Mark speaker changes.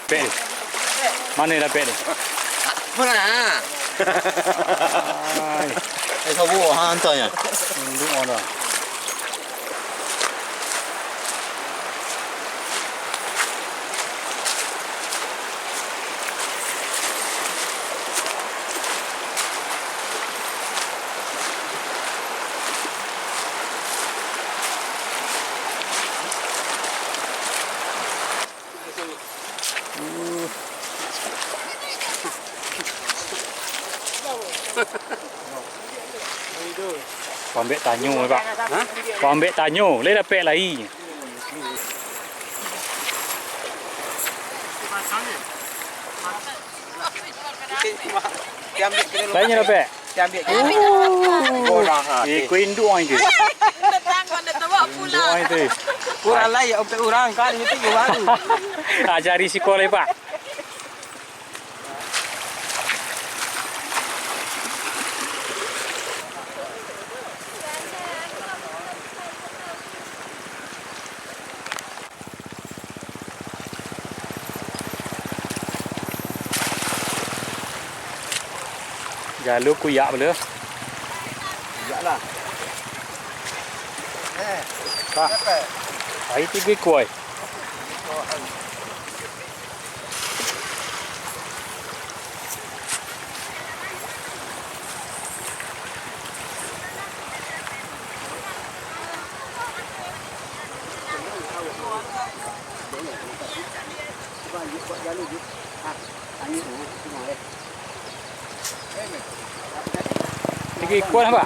Speaker 1: Pek dia. Mana dah pek dia?
Speaker 2: Mana? Sabu hantarnya.
Speaker 1: Tunduk orang. Kau ambil tanyo pak.
Speaker 2: Ha?
Speaker 1: Kau ambil tanyo, le dapat lagi. Lainnya dapat.
Speaker 2: Ambil.
Speaker 1: Oh, kau induk orang itu.
Speaker 3: Datang mana tahu
Speaker 1: Induk
Speaker 3: pula.
Speaker 1: orang itu.
Speaker 2: Kurang lain untuk orang kan itu baru.
Speaker 1: Ajari sekolah pak. Jalur kuyak boleh.
Speaker 2: Iyalah.
Speaker 1: Pak. Air 3 kuai. Tiga kuat apa?